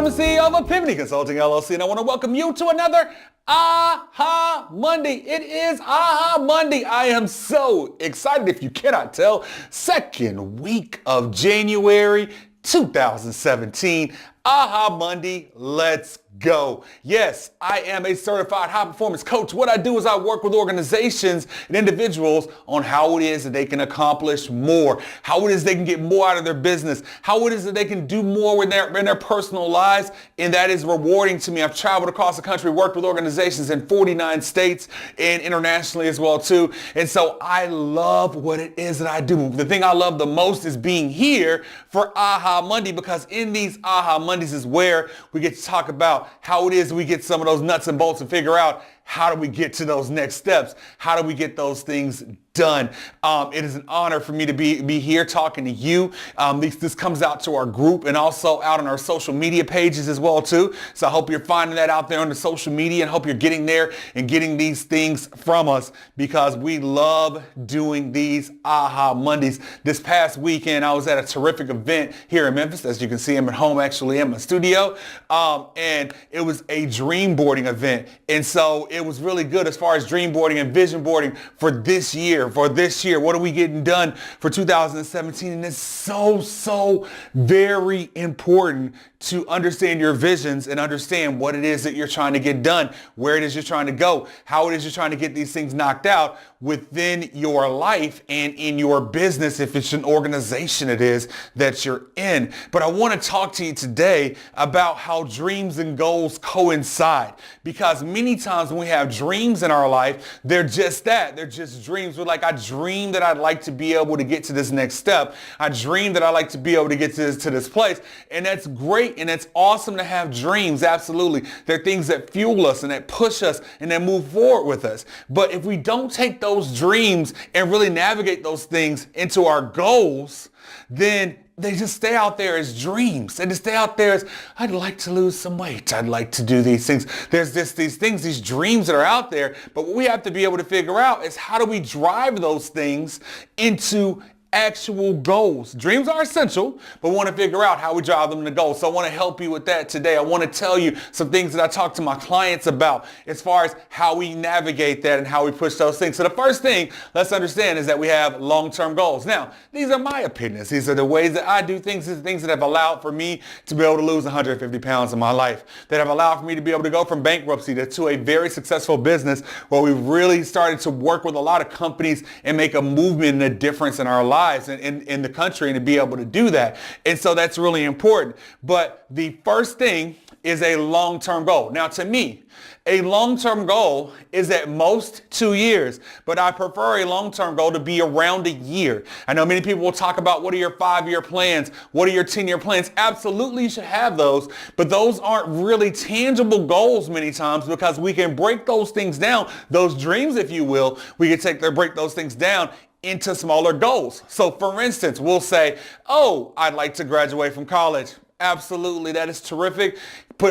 I'm the CEO of Epiphany Consulting LLC, and I want to welcome you to another Aha Monday. It is Aha Monday. I am so excited, if you cannot tell. Second week of January 2017. Aha Monday, let's go. Yes, I am a certified high performance coach. What I do is I work with organizations and individuals on how it is that they can accomplish more, how it is they can get more out of their business, how it is that they can do more in their personal lives, and that is rewarding to me. I've traveled across the country, worked with organizations in 49 states and internationally as well too, and so I love what it is that I do. The thing I love the most is being here for Aha Monday, because in these Aha Mondays is where we get to talk about how it is we get some of those nuts and bolts and figure out how do we get to those next steps? How do we get those things done? It is an honor for me to be here talking to you. This comes out to our group and also out on our social media pages as well too. So I hope you're finding that out there on the social media, and hope you're getting there and getting these things from us, because we love doing these Aha Mondays. This past weekend, I was at a terrific event here in Memphis. As you can see, I'm at home actually in my studio. And it was a dream boarding event. And so it was really good as far as dream boarding and vision boarding for this year. What are we getting done for 2017? And it's so very important to understand your visions and understand what it is that you're trying to get done, where it is you're trying to go, how it is you're trying to get these things knocked out within your life and in your business, if it's an organization it is that you're in. But I want to talk to you today about how dreams and goals coincide, because many times when we have dreams in our life, they're just that. They're just dreams. We're like, I dream that I'd like to be able to get to this next step. I dream that I'd like to be able to get to this place. And that's great. And it's awesome to have dreams. Absolutely. They're things that fuel us and that push us and that move forward with us. But if we don't take those dreams and really navigate those things into our goals, then they just stay out there as dreams. They just stay out there as, I'd like to lose some weight. I'd like to do these things. There's these dreams that are out there. But what we have to be able to figure out is, how do we drive those things into actual goals? Dreams are essential, but we want to figure out how we drive them to goals. So I want to help you with that today. I want to tell you some things that I talk to my clients about as far as how we navigate that and how we push those things. So the first thing let's understand is that we have long-term goals. Now, these are my opinions. These are the ways that I do things. These are things that have allowed for me to be able to lose 150 pounds in my life, that have allowed for me to be able to go from bankruptcy to a very successful business where we really started to work with a lot of companies and make a movement and a difference in our lives in the country, and to be able to do that. And so that's really important. But the first thing is a long-term goal. Now, to me, a long-term goal is at most 2 years, but I prefer a long-term goal to be around a year. I know many people will talk about, what are your 5-year plans? What are your 10-year plans? Absolutely, you should have those, but those aren't really tangible goals many times, because we can break those things down, those dreams, if you will. We can break those things down into smaller goals. So for instance, we'll say, oh, I'd like to graduate from college. Absolutely, that is terrific.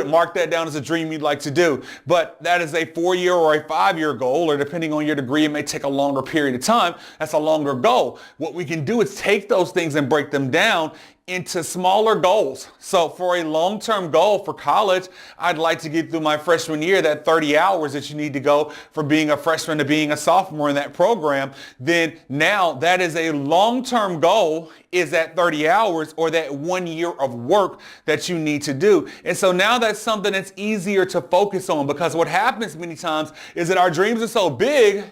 Mark that down as a dream you'd like to do. But that is a 4-year or a 5-year goal, or depending on your degree, it may take a longer period of time. That's a longer goal. What we can do is take those things and break them down into smaller goals. So for a long-term goal for college, I'd like to get through my freshman year, that 30 hours that you need to go from being a freshman to being a sophomore in that program. Then now that is a long-term goal, is that 30 hours or that 1 year of work that you need to do. And so now that's something that's easier to focus on, because what happens many times is that our dreams are so big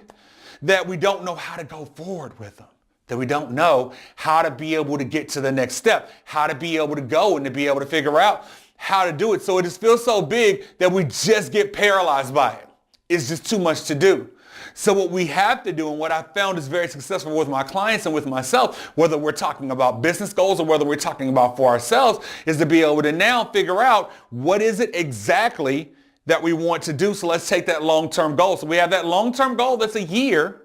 that we don't know how to go forward with them, that we don't know how to be able to get to the next step, how to be able to go and to be able to figure out how to do it. So it just feels so big that we just get paralyzed by it. It's just too much to do. So what we have to do, and what I found is very successful with my clients and with myself, whether we're talking about business goals or whether we're talking about for ourselves, is to be able to now figure out, what is it exactly that we want to do. So let's take that long-term goal. So we have that long-term goal that's a year.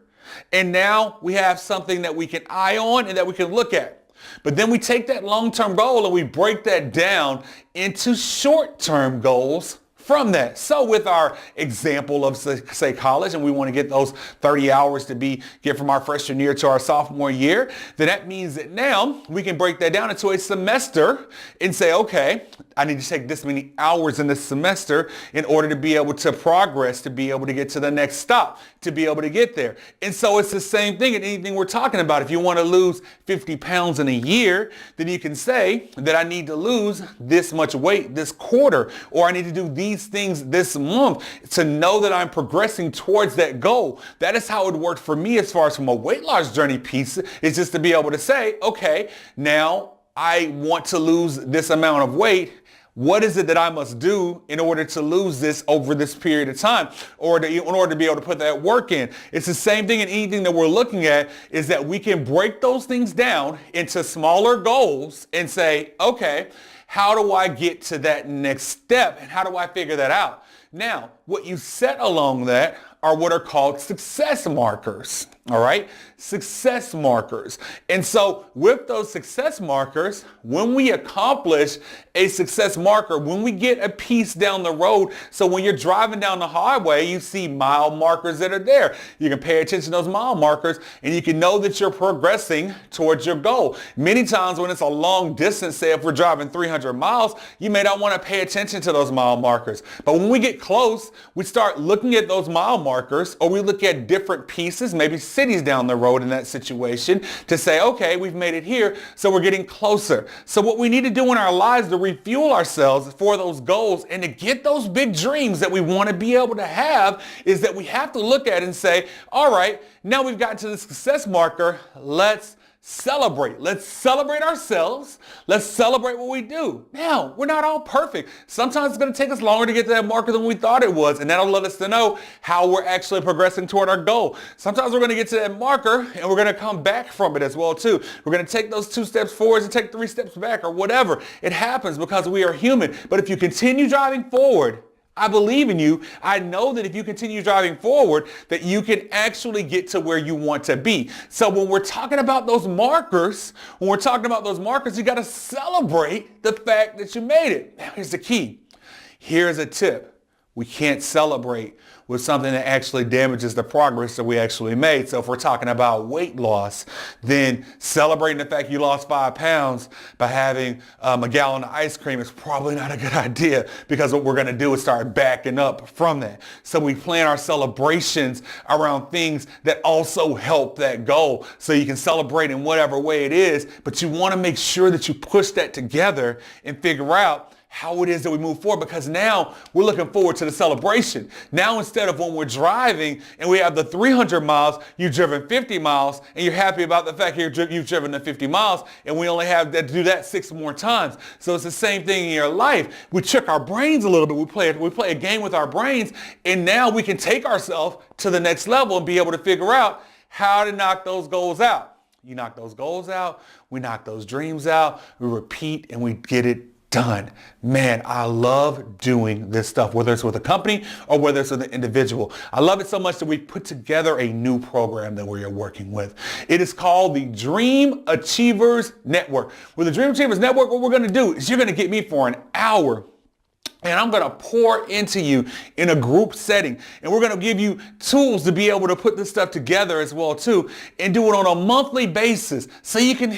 And now we have something that we can eye on and that we can look at. But then we take that long-term goal and we break that down into short-term goals from that. So with our example of say college, and we want to get those 30 hours to get from our freshman year to our sophomore year, then that means that now we can break that down into a semester and say, okay, I need to take this many hours in this semester in order to be able to progress, to be able to get to the next stop, to be able to get there. And so it's the same thing in anything we're talking about. If you want to lose 50 pounds in a year, then you can say that I need to lose this much weight this quarter, or I need to do these things this month to know that I'm progressing towards that goal. That is how it worked for me as far as from a weight loss journey piece, is just to be able to say, okay, now I want to lose this amount of weight. What is it that I must do in order to lose this over this period of time, or in order to be able to put that work in? It's the same thing in anything that we're looking at, is that we can break those things down into smaller goals and say, okay, how do I get to that next step, and how do I figure that out? Now, what you set along that are what are called success markers. All right, success markers. And so with those success markers, when we accomplish a success marker, when we get a piece down the road, so when you're driving down the highway, you see mile markers that are there. You can pay attention to those mile markers, and you can know that you're progressing towards your goal. Many times when it's a long distance, say if we're driving 300 miles, you may not want to pay attention to those mile markers. But when we get close, we start looking at those mile markers, or we look at different pieces, maybe cities down the road in that situation, to say, okay, we've made it here, so we're getting closer. So what we need to do in our lives to refuel ourselves for those goals and to get those big dreams that we want to be able to have is that we have to look at and say, all right, now we've gotten to the success marker, let's celebrate. Let's celebrate ourselves. Let's celebrate what we do. Now, we're not all perfect. Sometimes it's going to take us longer to get to that marker than we thought it was, and that'll let us to know how we're actually progressing toward our goal. Sometimes we're going to get to that marker and we're going to come back from it as well too. We're going to take those 2 steps forward and take 3 steps back, or whatever. It happens because we are human. But if you continue driving forward, I believe in you. I know that if you continue driving forward, that you can actually get to where you want to be. So when we're talking about those markers, you got to celebrate the fact that you made it. Now, here's the key. Here's a tip. We can't celebrate with something that actually damages the progress that we actually made. So if we're talking about weight loss, then celebrating the fact you lost 5 pounds by having a gallon of ice cream is probably not a good idea, because what we're going to do is start backing up from that. So we plan our celebrations around things that also help that goal. So you can celebrate in whatever way it is, but you want to make sure that you push that together and figure out how it is that we move forward, because now we're looking forward to the celebration. Now, instead of when we're driving and we have the 300 miles, you've driven 50 miles and you're happy about the fact you've driven the 50 miles, and we only have to do that 6 more times. So it's the same thing in your life. We trick our brains a little bit. We play a game with our brains, and now we can take ourselves to the next level and be able to figure out how to knock those goals out. You knock those goals out, we knock those dreams out, we repeat, and we get it done. Man, I love doing this stuff, whether it's with a company or whether it's with an individual. I love it so much that we put together a new program that we are working with. It is called the Dream Achievers Network. With the Dream Achievers Network, what we're going to do is you're going to get me for an hour, and I'm going to pour into you in a group setting. And we're going to give you tools to be able to put this stuff together as well too, and do it on a monthly basis, so you can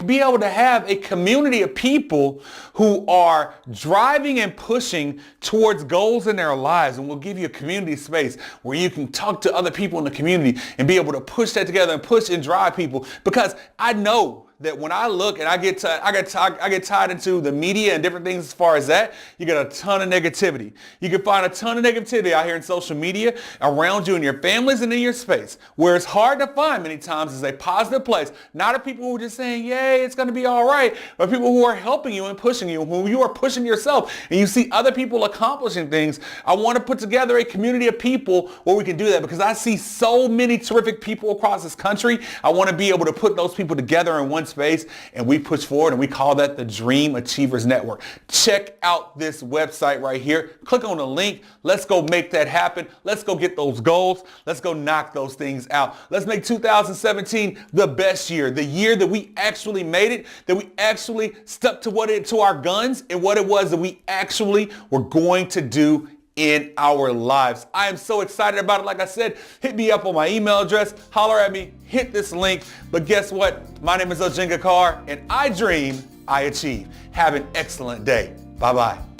be able to have a community of people who are driving and pushing towards goals in their lives. And we'll give you a community space where you can talk to other people in the community and be able to push that together and push and drive people. Because I know that when I look and I get tied into the media and different things as far as that, you get a ton of negativity. You can find a ton of negativity out here in social media around you and your families and in your space. Where it's hard to find many times is a positive place. Not of people who are just saying, yay, it's going to be all right, but people who are helping you and pushing you, who you are pushing yourself, and you see other people accomplishing things. I want to put together a community of people where we can do that, because I see so many terrific people across this country. I want to be able to put those people together in one space, and we push forward, and we call that the Dream Achievers Network. Check out this website right here. Click on the link. Let's go make that happen. Let's go get those goals. Let's go knock those things out. Let's make 2017 the best year, the year that we actually made it, that we actually stuck to our guns and what it was that we actually were going to do in our lives. I am so excited about it. Like I said, hit me up on my email address, holler at me, hit this link. But guess what? My name is Oginga Carr, and I dream, I achieve. Have an excellent day. Bye-bye.